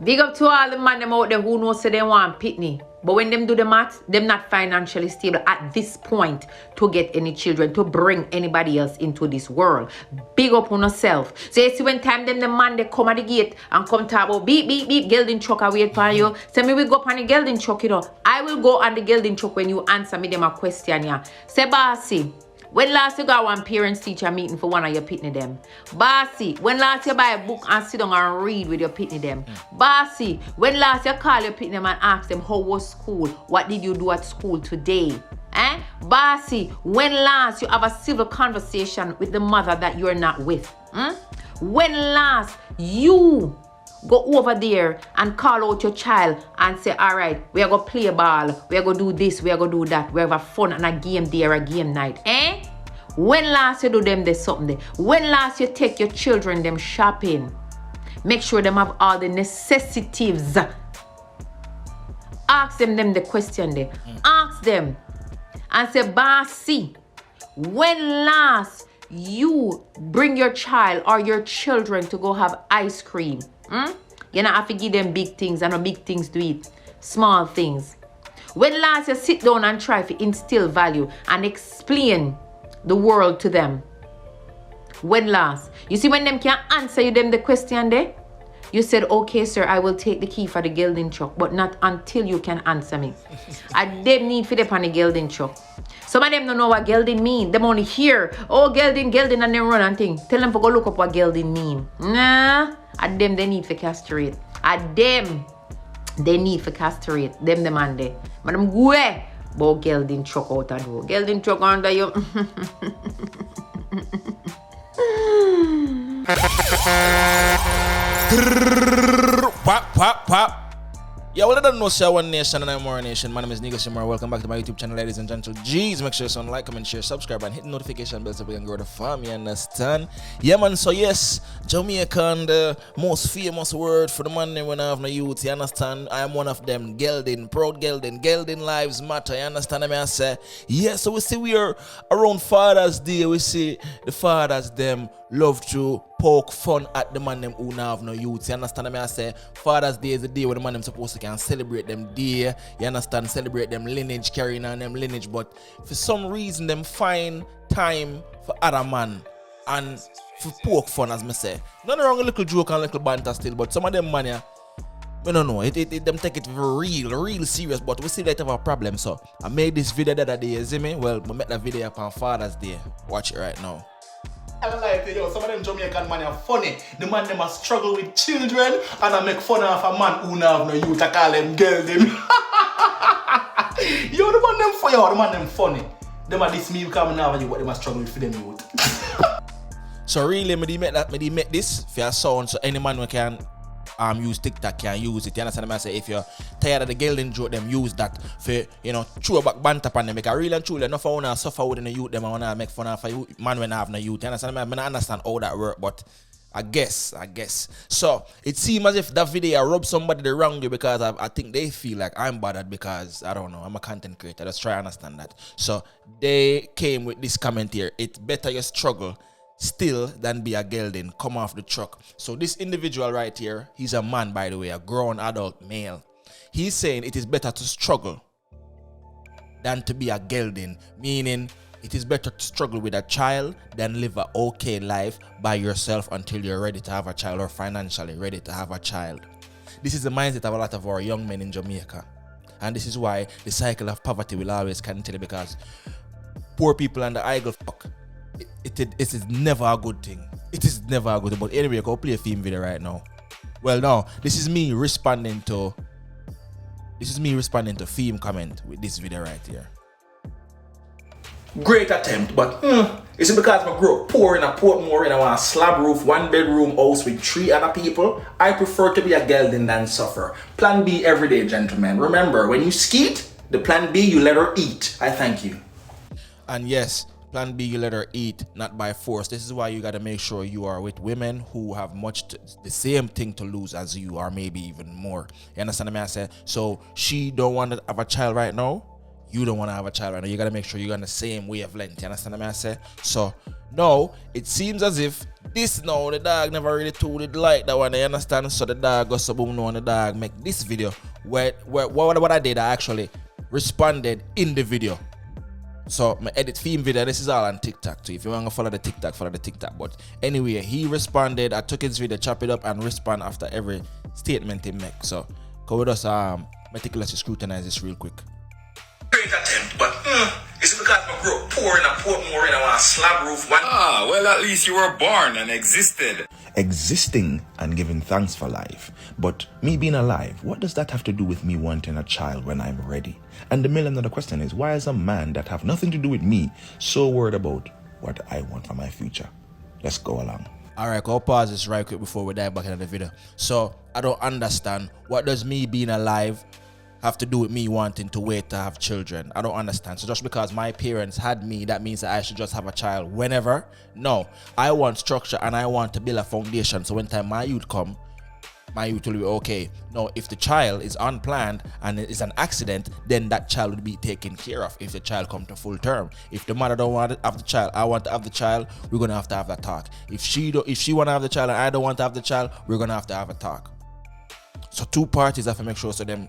Big up to all the man them out there who know say they want pitney. But when them do the math, them not financially stable at this point to get any children, to bring anybody else into this world. Big up on yourself. So you see when time them the man they come at the gate and come talk about beep, beep, beep, Gelding truck I wait for you. Say me we go up on the Gelding truck, you know. I will go on the Gelding truck when you answer me them a question, yeah. Say bossy, when last you got one parents-teacher meeting for one of your pitney them? Bossy, when last you buy a book and sit down and read with your pitney them? Bossy, when last you call your pitney them and ask them how was school? What did you do at school today? Bossy, when last you have a civil conversation with the mother that you're not with? When last you go over there and call out your child and say, all right, we are going to play ball, we are going to do this, we are going to do that, we have a fun and a game day or a game night. When last you do them there's something there? When last you take your children them shopping? Make sure them have all the necessities. Ask them the question there. Ask them and say, bossy, when last you bring your child or your children to go have ice cream? You don't have to give them big things and no big things to eat. Small things. When last you sit down and try to instill value and explain the world to them? When last? You see when them can't answer you them the question there? You said, okay, sir, I will take the key for the Gelding truck, but not until you can answer me. And them need for them on the Gelding truck. Some of them don't know what Gelding mean. Them only hear, oh, Gelding, and them run and thing. Tell them to go look up what Gelding mean. Nah, and them they need for castrate. And them, they need for castrate. Them the man there. But them go about Gelding truck out and do. Gelding truck under you. Pop. Yeah, well, I don't know, sir. One nation and Imara nation. My name is Negusimara. Welcome back to my YouTube channel, ladies and gentlemen. Jeez, make sure you like, comment, share, subscribe, and hit the notification bell so we can grow the farm. You understand? Yeah, man. So yes, Jamaican, the most famous word for the man when I have no youth. You understand? I am one of them. Gelding, proud Gelding. Gelding lives matter. You understand what I say? Yeah. So we see we are around Father's Day. We see the fathers them love to poke fun at the man them who now have no youth. You understand what I say? Father's Day is the day where the man them supposed to can celebrate them day. You understand? Celebrate them lineage, carrying on them lineage. But for some reason them find time for other man and for poke fun, as me say. Nothing wrong with a little joke and a little banter still, but some of them man, yeah, I don't know, them take it real serious, but we see that have a problem. So I made this video the other day, you see me? Well, I made that video up on Father's Day. Watch it right now. I don't like it, yo. Some of them Jamaican man are funny. The man them must struggle with children and I make fun of a man who now have no youth. I call them Gelding. Yo, the man them for you, the man them funny. Them are this me because now you what they must struggle with for them youth. So really, me make this for your sound so any man who can use TikTok can use it. You understand what I say? If you're tired of the Gelding joke, them use that for, you know, throw back banter upon them. Because really and truly, enough I want to suffer within the youth, them I want to make fun of a man when I have no youth. You understand what I mean? I understand how that work, but I guess. So it seems as if that video rub somebody the wrong way because I think they feel like I'm bothered because, I don't know, I'm a content creator. Let's try to understand that. So they came with this comment here. It's better you struggle still than be a Gelding. Come off the truck. So this individual right here, he's a man, by the way, a grown adult male. He's saying it is better to struggle than to be a Gelding, meaning it is better to struggle with a child than live an okay life by yourself until you're ready to have a child or financially ready to have a child. This is the mindset of a lot of our young men in Jamaica. And this is why the cycle of poverty will always continue, because poor people and the idle fuck. It is never a good thing. It is never a good thing. But anyway, go play a theme video right now. Well, now this is me responding to theme comment with this video right here. Great attempt, but is it because I grew up poor in a Portmore and I want a slab roof, 1 bedroom house with 3 other people? I prefer to be a Gelding than suffer. Plan B every day, gentlemen. Remember, when you skeet, the plan B you let her eat. I thank you. And yes, plan B, you let her eat, not by force. This is why you got to make sure you are with women who have the same thing to lose as you, or maybe even more. You understand what I say? So she don't want to have a child right now. you don't want to have a child right now. You got to make sure you're on the same wavelength. You understand what I say? So, no, it seems as if this now, the dog never really told it like that one. You understand? So the dog got some boom now and the dog make this video where what I did, I actually responded in the video. So my edit theme video, this is all on TikTok too. If you want to follow the TikTok, follow the TikTok. But anyway, he responded. I took his video, chop it up, and respond after every statement he make. So go with us meticulously scrutinize this real quick. Great attempt, but it's because I grew up poor in a Portmore in a slab roof. Well, at least you were born and existed. Existing and giving thanks for life. But me being alive, what does that have to do with me wanting a child when I'm ready? And the $1,000,000 question is, why is a man that have nothing to do with me so worried about what I want for my future? Let's go along. Alright, I'll pause this right quick before we dive back into the video. So I don't understand, what does me being alive have to do with me wanting to wait to have children? I don't understand. So just because my parents had me, that means that I should just have a child whenever? No, I want structure and I want to build a foundation. So when time my youth come, my youth will be okay. No, if the child is unplanned and it is an accident, then that child will be taken care of if the child come to full term. If the mother don't want to have the child, I want to have the child, we're gonna have to have that talk. If she want to have the child and I don't want to have the child, we're gonna have to have a talk. So two parties have to make sure so them,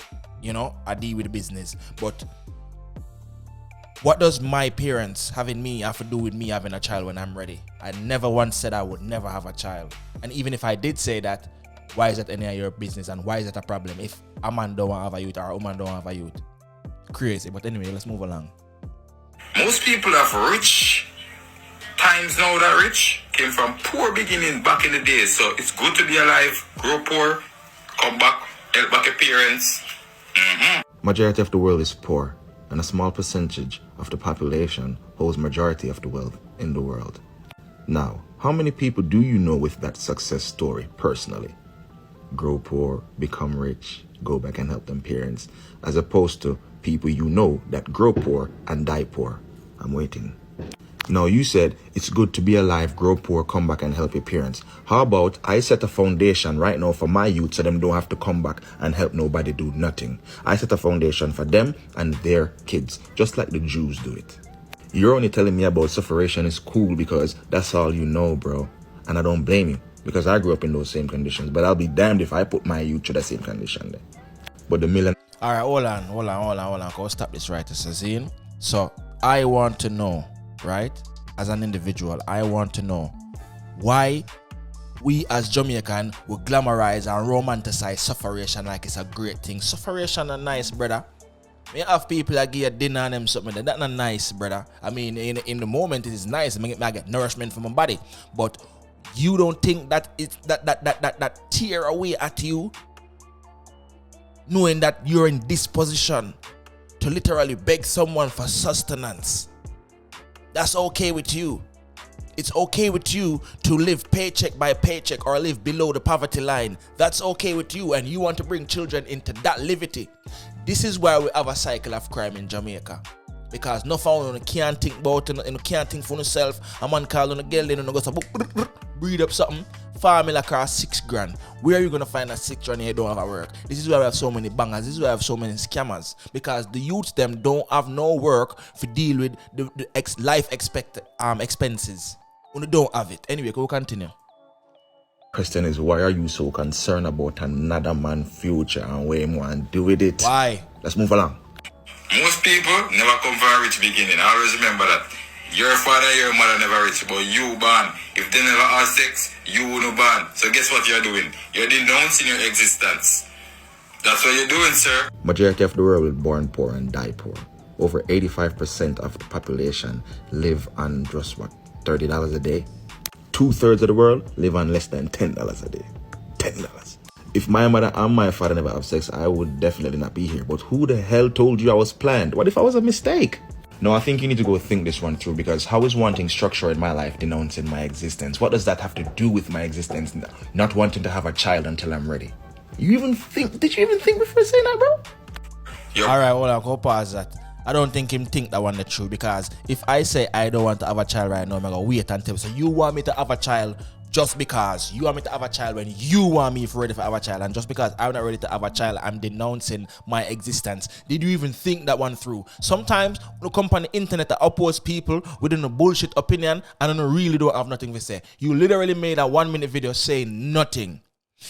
I deal with the business. But what does my parents having me have to do with me having a child when I'm ready? I never once said I would never have a child. And even if I did say that, why is that any of your business and why is that a problem if a man don't want to have a youth or a woman don't have a youth? Crazy. But anyway, let's move along. Most people have rich times now that rich came from poor beginning back in the days. So it's good to be alive, grow poor, come back, help back your parents. Majority of the world is poor, and a small percentage of the population holds majority of the wealth in the world. Now, how many people do you know with that success story personally? Grow poor, become rich, go back and help them parents, as opposed to people you know that grow poor and die poor. I'm waiting. Now, you said it's good to be alive, grow poor, come back and help your parents. How about I set a foundation right now for my youth so them don't have to come back and help nobody do nothing. I set a foundation for them and their kids, just like the Jews do it. You're only telling me about sufferation is cool because that's all you know, bro. And I don't blame you because I grew up in those same conditions. But I'll be damned if I put my youth to the same condition there. But the million... All right, hold on. Go stop this right, Sazine. So I want to know, right, as an individual, I want to know why we as Jamaican will glamorize and romanticize sufferation like it's a great thing. Sufferation is nice, brother. Me have people that give a dinner and them something. That's not nice, brother. I mean, in the moment it is nice. I get nourishment from my body, but you don't think that it's that tear away at you, knowing that you're in this position to literally beg someone for sustenance. That's okay with you. It's okay with you to live paycheck by paycheck or live below the poverty line. That's okay with you, and you want to bring children into that liberty. This is why we have a cycle of crime in Jamaica. Because no one can't think about it, and can't think for yourself. A man call on a Geldings and goes to breed up something. Family across $6,000. Where are you gonna find that $6,000 and you don't have a work? This is why we have so many bangers. This is why we have so many scammers. Because the youths them don't have no work to deal with the life expenses. When they don't have it. Anyway, go continue. Question is, why are you so concerned about another man's future and what you want to do with it? Why? Let's move along. Most people never come from a rich beginning. Always remember that. Your father and your mother never rich, but you born. If they never had sex, you wouldn't born. So guess what you're doing? You're denouncing your existence. That's what you're doing, sir. Majority of the world will born poor and die poor. Over 85% of the population live on just what, $30 a day? 2/3 of the world live on less than $10 a day. $10. If my mother and my father never have sex, I would definitely not be here. But who the hell told you I was planned? What if I was a mistake? No, I think you need to go think this one through, because how is wanting structure in my life denouncing my existence? What does that have to do with my existence not wanting to have a child until I'm ready? Did you even think before saying that, bro? Yep. Alright, hold on, go pause that. I don't think him think that one the truth, because if I say I don't want to have a child right now, I'm gonna wait until so you want me to have a child Just because you want me to have a child when you want me ready to have a child, and just because I'm not ready to have a child, I'm denouncing my existence. Did you even think that one through? Sometimes when you come on the internet to oppose people within a bullshit opinion and you really don't have nothing to say. You literally made a 1-minute video saying nothing.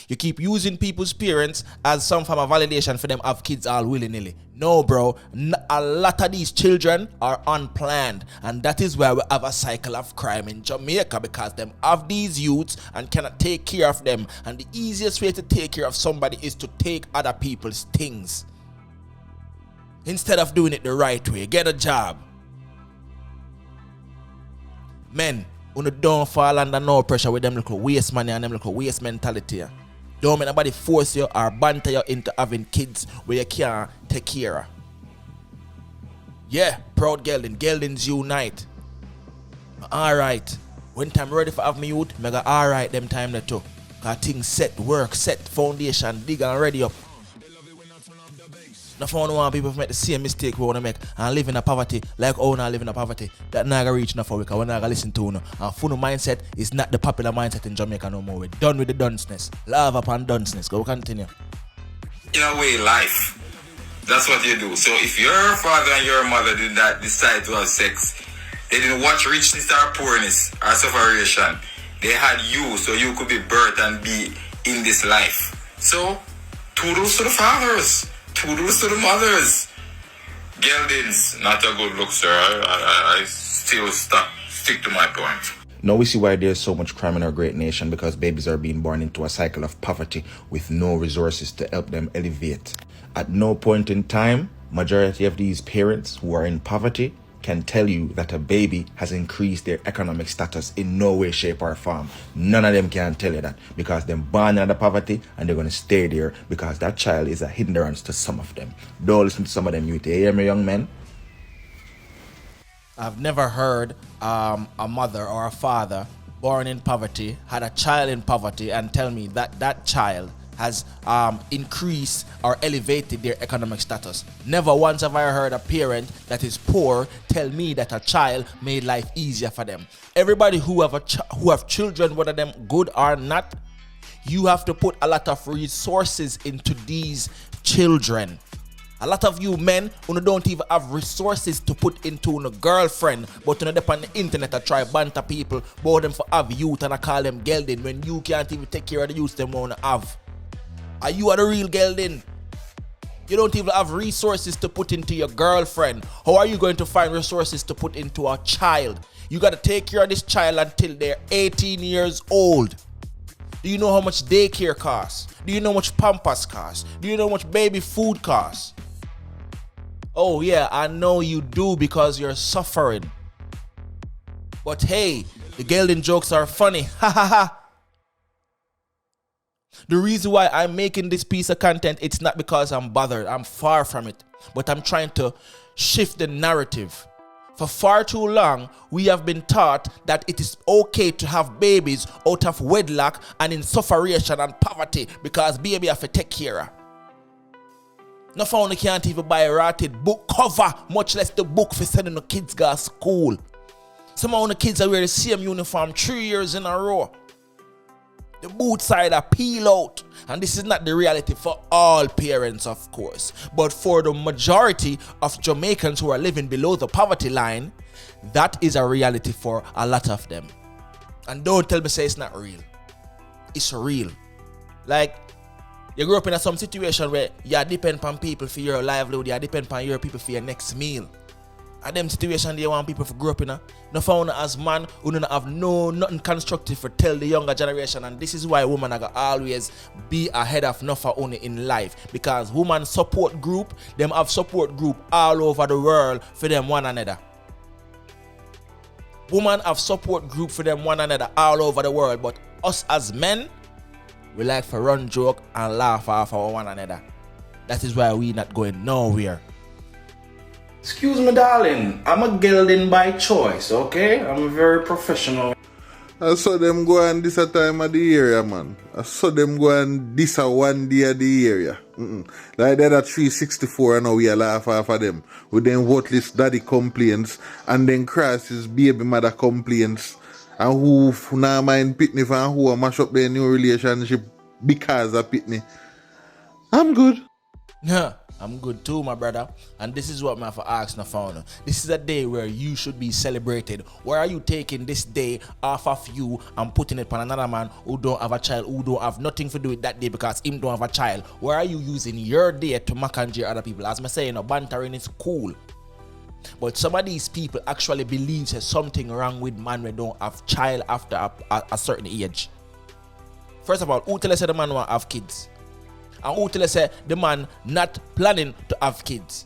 You keep using people's parents as some form of validation for them have kids all willy-nilly. No, bro. A lot of these children are unplanned. And that is where we have a cycle of crime in Jamaica, because them have these youths and cannot take care of them. And the easiest way to take care of somebody is to take other people's things. Instead of doing it the right way. Get a job. Men, you don't fall under no pressure with them little waste money and them little waste mentality. Don't make nobody force you or banter you into having kids where you can't take care of. Yeah, proud Gelding. Geldings unite. Alright. When time ready for have me youth, I go alright them time there too. Cause things set, work, set, foundation, dig and ready up. Now I want people to make the same mistake we want to make and live in a poverty like how I live in a poverty. That not gonna reach enough for because we're not gonna listen to no. And full mindset is not the popular mindset in Jamaica no more. We're done with the dunceness. Love upon dunceness. Go continue. In a way, life. That's what you do. So if your father and your mother did not decide to have sex, they didn't watch richness or poorness or sufferation. They had you so you could be birthed and be in this life. So, toodles to the fathers. Toodles to the mothers. Geldings, not a good look, sir. I still stick to my point. Now we see why there's so much crime in our great nation, because babies are being born into a cycle of poverty with no resources to help them elevate. At no point in time, majority of these parents who are in poverty can tell you that a baby has increased their economic status in no way, shape or form. None of them can tell you that, because they're born under poverty and they're going to stay there because that child is a hindrance to some of them. Don't listen to some of them youth. You hear me, young men? I've never heard a mother or a father born in poverty had a child in poverty and tell me that that child has increased or elevated their economic status. Never once have I heard a parent that is poor tell me that a child made life easier for them. Everybody who have children, whether them good or not, you have to put a lot of resources into these children. A lot of you men who don't even have resources to put into a girlfriend, but you know, on the internet to try banter people, both them for have youth and I call them gelding when you can't even take care of the youth them want to have. Are you the real gelding? You don't even have resources to put into your girlfriend. How are you going to find resources to put into a child? You got to take care of this child until they're 18 years old. Do you know how much daycare costs? Do you know how much Pampers costs? Do you know how much baby food costs? Oh yeah, I know you do because you're suffering. But hey, the gelding jokes are funny. Ha ha ha. The reason why I'm making this piece of content, it's not because I'm bothered. I'm far from it. But I'm trying to shift the narrative. For far too long, we have been taught that it is okay to have babies out of wedlock and in sufferation and poverty because baby have to take care of. No phone can't even buy a rated book cover, much less the book for sending the kids go to school. Some of the kids are wearing the same uniform 3 years in a row. The boot side are peel out. And this is not the reality for all parents, of course. But for the majority of Jamaicans who are living below the poverty line, that is a reality for a lot of them. And don't tell me say it's not real. It's real. Like, you grew up in some situation where you depend on people for your livelihood, you depend on your people for your next meal. And them situation they want people to grow up in. No found as man who don't have nothing constructive for tell the younger generation. And this is why women are always be ahead of nothing only in life. Because women support group, them have support group all over the world for them one another. Women have support group for them one another all over the world. But us as men, we like to run joke and laugh off our one another. That is why we not going nowhere. Excuse me, darling. I'm a gelding by choice, okay? I'm very professional. I saw them go on this a time of the area, man. I saw them go on this a one day of the area. Like that at 364 and now we laugh off of them. With them worthless daddy complaints and then Christ's baby mother complaints. and who now mind pitney for and who mash up their new relationship because of pitney. I'm good. Yeah, I'm good too, my brother. And this is what I have to ask the founder. This is a day where you should be celebrated. Why are you taking this day off of you and putting it on another man who don't have a child, who don't have nothing to do with that day because him don't have a child? Why are you using your day to mock and jeer other people? As I say, bantering is cool. But some of these people actually believe there's something wrong with man who don't have child after a certain age. First of all, who tell us the man won't have kids? And who tell us the man not planning to have kids?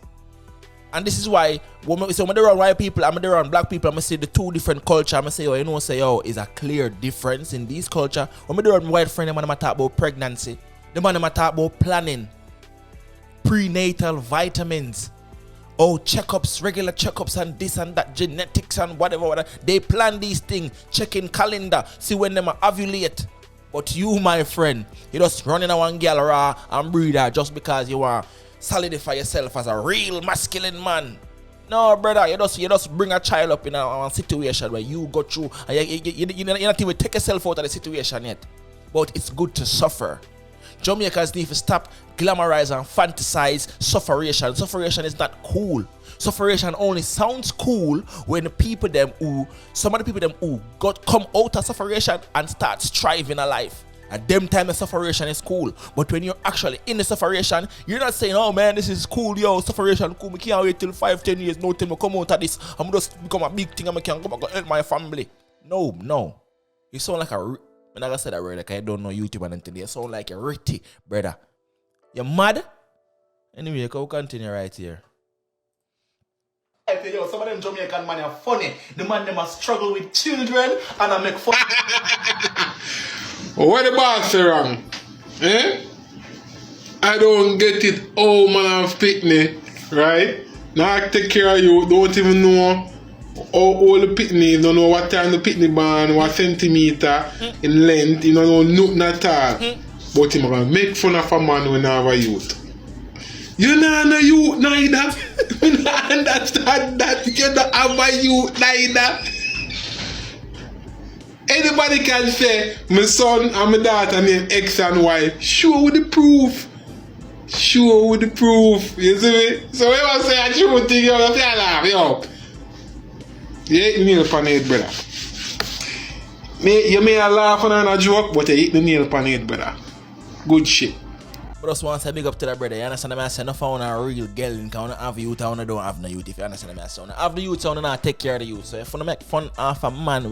And this is why when I'm around white people, I'm around black people, I'm say the two different culture. I'm say, is a clear difference in these culture. When I'm around white friend, I'm talk about pregnancy. The man I'm talk about planning, prenatal vitamins, checkups, regular checkups, and this and that, genetics and whatever. They plan these things, checking calendar, see when them ovulate. But you, my friend, you just running a one girl raw and breed her just because you want to solidify yourself as a real masculine man. No, brother, you just bring a child up in a situation where you go through and you not even take yourself out of the situation yet. But it's good to suffer. Jamaicans need to stop glamorize and fantasize sufferation. Sufferation is not cool. Sufferation only sounds cool when some of the people who come out of sufferation and start striving in life. At them time the sufferation is cool. But when you're actually in the sufferation, you're not saying, oh man, this is cool, sufferation cool. I can't wait till 5-10 years, no time I come out of this. I'm just become a big thing and I can go back and help my family. No. You sound like when I said that word, like I don't know YouTube and anything. You sound like a ritty, brother. You're mad? Anyway, we'll continue right here. Some of them Jamaican man are funny. The man them must struggle with children and I make fun. What the boss say wrong? I don't get it. Oh man, I'm pitney, right? Now I take care of you. Don't even know all the pitney. Don't know what time the pitney born, what centimeter in length. You don't know nothing at all. But him gonna make fun of a man when I have a youth. You not a youth neither. You not understand that you don't have a youth neither. Anybody can say my son and my daughter named X and Y. Sure with the proof. You see me? So when I say I shoot thing, you say laugh, yo. You hit the nail on it, brother. You may laugh on a joke, but you hit the nail on it, brother. Good shit. But just want to say big up to that brother. You understand me? I say no found a real Geldings. I want to have youth, I don't have no youth. If you understand me, I say I have the youth, I want to take care of the youth. So if I want to make fun of a man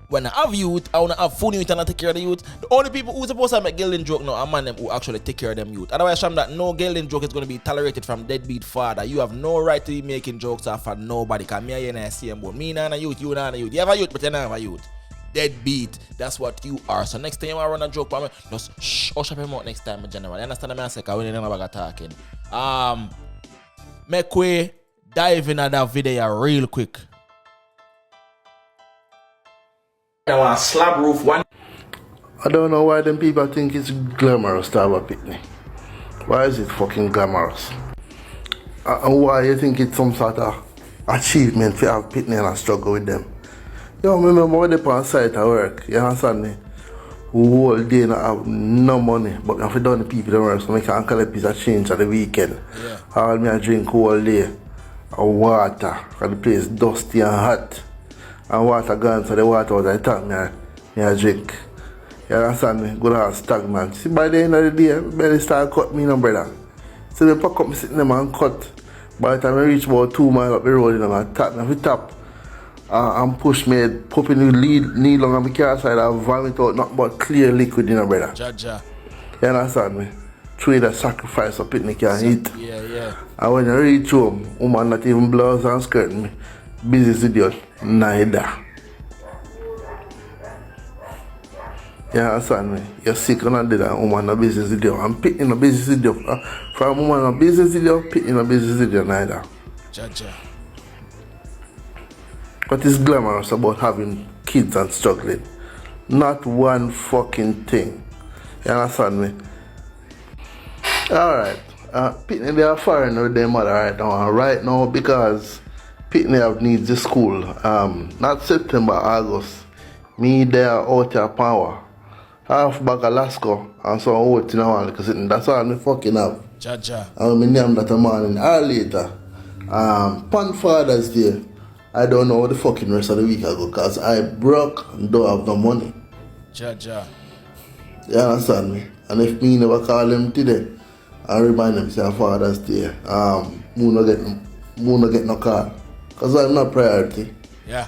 when I have youth, I want to have fun youth and I take care of the youth. The only people who supposed to make Geldings joke now are man them who actually take care of them youth. Otherwise, from that, no Geldings joke is going to be tolerated from deadbeat father. You have no right to be making jokes off of nobody. Because me and I see him, but me not a youth, you not a youth. You have a youth, but you not have a youth. Deadbeat. That's what you are. So next time you want to run a joke for me, just hush up him out next time, general. You understand me? I say, because we don't know about talking. Make we dive into that video real quick. I want a slab roof one. I don't know why them people think it's glamorous to have a pitney. Why is it fucking glamorous? And why you think it's some sort of achievement to have pitney and I struggle with them? Yo, remember when they on site at work, you understand me? Whole day not have no money, but if you done the people that work, so I can collect a piece of change at the weekend. Yeah. All me I drink all day, and water, because the place dusty and hot. And water gone, so the water was I tank me I drink. You understand me? Good ass stagnant. See, by the end of the day, belly start cut me, no brother. So they pack up me sitting there and cut. By the time I reach about 2 miles up the road, I tap me top. And push me, popping the knee long on my car side, I vomit out nothing but clear liquid, brother. Jaja. You understand me? Through the sacrifice of picnic can eat. Yeah. And when I reach home, woman not even blouse and skirt me. Business idiot, neither. You understand me? You're sick and not dead, and woman a business idiot. I'm picking a business idiot. From woman a business idiot, picking a business idiot, neither. Jaja. What is glamorous about having kids and struggling? Not one fucking thing. You understand me? Alright. Pitney they are foreign with their mother right now. And right now because Pitney have needs the school. Not September, August. Me there out here power. Half bag of Lasco and some oats in one because that's all me fucking have. Jaja. And me name that a morning or later. Pan Father's Day. I don't know what the fucking rest of the week I go because I broke and don't have no money. Jaja. You understand me? And if me never call them today and remind them say Father's Day, me no get no call. Because I'm not priority. Yeah.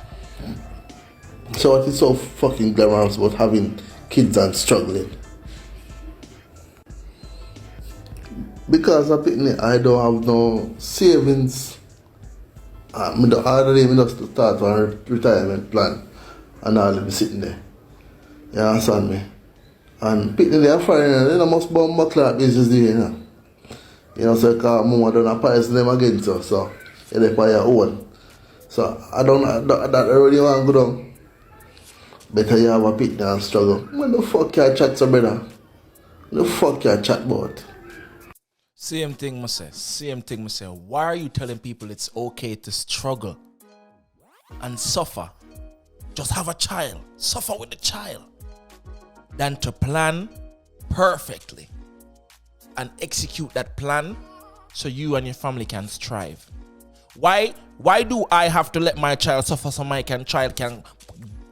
So what is so fucking glamorous about having kids and struggling? Because I don't have no savings. I just start on a retirement plan and I'll be sitting there. You understand me? And people they are foreign, they must bomb my clock business there, you know. You know, so because mama don't appease them again, so they're by your own. So I really want to go down. Better you have a pit and struggle. When the fuck you chat so brother? The fuck you chat about? Same thing, myself. Why are you telling people it's okay to struggle and suffer? Just have a child. Suffer with the child. Than to plan perfectly and execute that plan so you and your family can strive. Why do I have to let my child suffer so my child can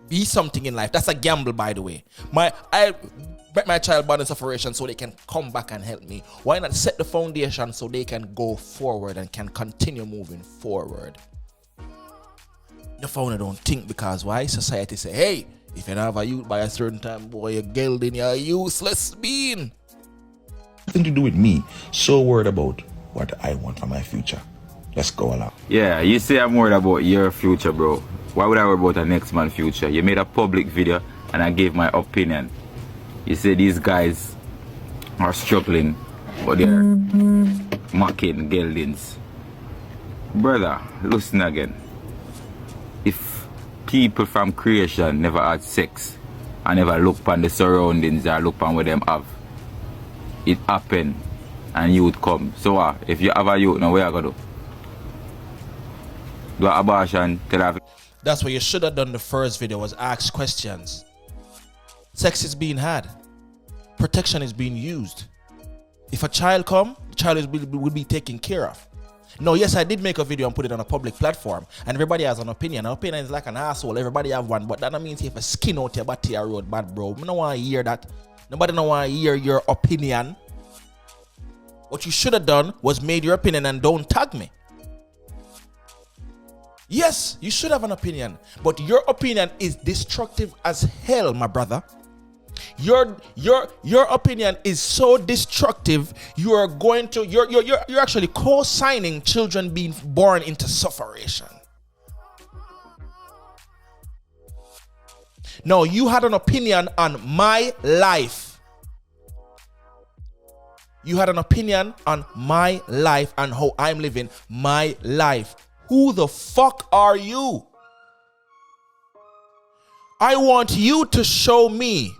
be something in life? That's a gamble, by the way. I bet my child born in Sufferation so they can come back and help me. Why not set the foundation so they can go forward and can continue moving forward? The founder don't think because why? Society say, hey, if you don't have a youth by a certain time, boy, you're gelding, you're a useless being. Nothing to do with me. So worried about what I want for my future. Let's go along. Yeah, you say I'm worried about your future, bro. Why would I worry about a next man's future? You made a public video and I gave my opinion. You say these guys are struggling, but they're mocking Geldings. Brother, listen again. If people from creation never had sex and never look upon the surroundings or look upon what them have, it happen and youth come. So if you have a youth, now where you gonna do? Do an abortion, tell her. That's what you should have done. The first video was ask questions. Sex is being had. Protection is being used. If a child come, the child will be taken care of. No, yes, I did make a video and put it on a public platform, and everybody has an opinion. An opinion is like an asshole. Everybody have one, but that don't mean if a skin out your body your road bad, bro. I don't want to hear that. Nobody don't want to hear your opinion. What you should have done was made your opinion and don't tag me. Yes, you should have an opinion, but your opinion is destructive as hell, my brother. Your opinion is so destructive. You're actually co-signing children being born into sufferation. No, you had an opinion on my life. You had an opinion on my life and how I'm living my life. Who the fuck are you? I want you to show me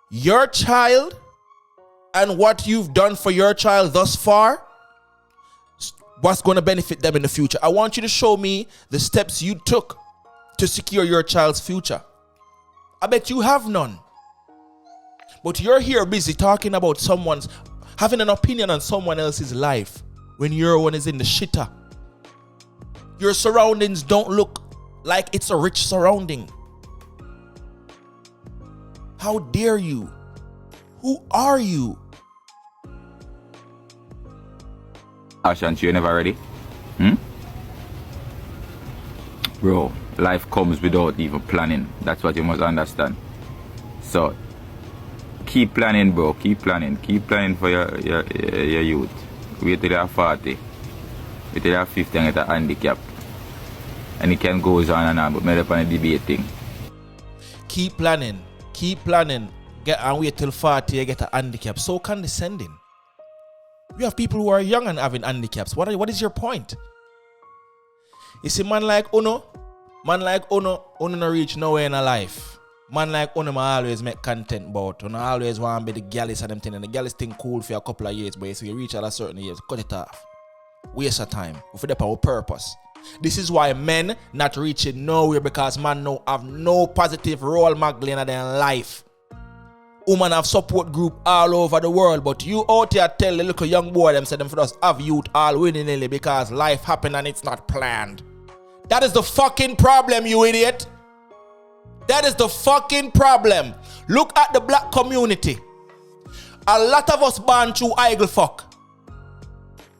your child and what you've done for your child thus far, what's going to benefit them in the future. I want you to show me the steps you took to secure your child's future. I bet you have none. But you're here busy talking about having an opinion on someone else's life when your one is in the shitter. Your surroundings don't look like it's a rich surrounding. How dare you? Who are you? Ashanti, you never ready? Bro, life comes without even planning. That's what you must understand. So, keep planning, bro. Keep planning. Keep planning for your youth. Wait till you're 40. Wait till you're 50 and get a handicap. And it can go on and on, but maybe upon a debate thing. Keep planning. Keep planning. Get and wait till 40 you get a handicap. So condescending. We have people who are young and having handicaps. What is your point? You see, man like Uno no reach nowhere in a life. Man like Uno always make content about. Uno always want to be the gallus and them thing. And the gallus thing cool for a couple of years, but you reach at a certain age, cut it off. Waste of time. We for that our purpose. This is why men not reaching nowhere, because man no have no positive role model in their life. Women have support group all over the world, but you out here tell the little young boy them say them for us have youth all willy-nilly because life happen and it's not planned. That is the fucking problem, you idiot. That is the fucking problem. Look at the black community. A lot of us born through idle fuck.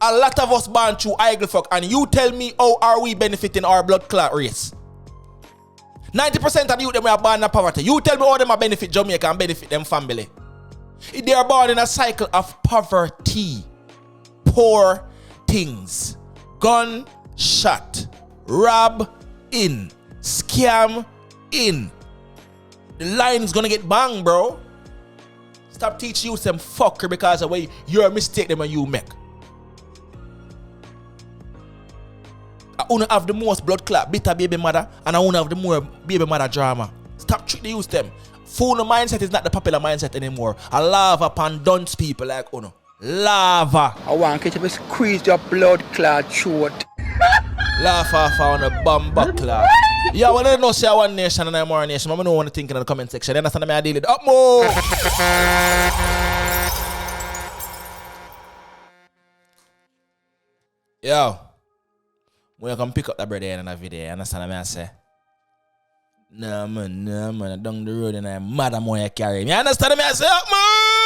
A lot of us born through idle fuck. And you tell me how are we benefiting our blood clot race? 90% of the youth them are born in poverty. You tell me how them are benefit Jamaica and benefit them family. They are born in a cycle of poverty. Poor things. Gun, shot, rob, in, scam, in. The line is gonna get banged, bro. Stop teaching you some fucker because of way you're a mistake them and you make. I wanna have the most blood clot, bitter baby mother, and I wanna have the more baby mother drama. Stop treating the youth them. Fool mindset is not the popular mindset anymore. I lava upon dunce people like Uno. Lava. I want you to squeeze your blood clot throat. Laugh off on a bomb buckler. Yeah, when I know say one nation and I'm more nation, I know what to think in the comment section. You understand me? I deal it up more. Yo, when you come pick up that brother in a video, you understand me? I say, nah man, down the road and I'm mad at more you carry me. You understand me? I say, up more.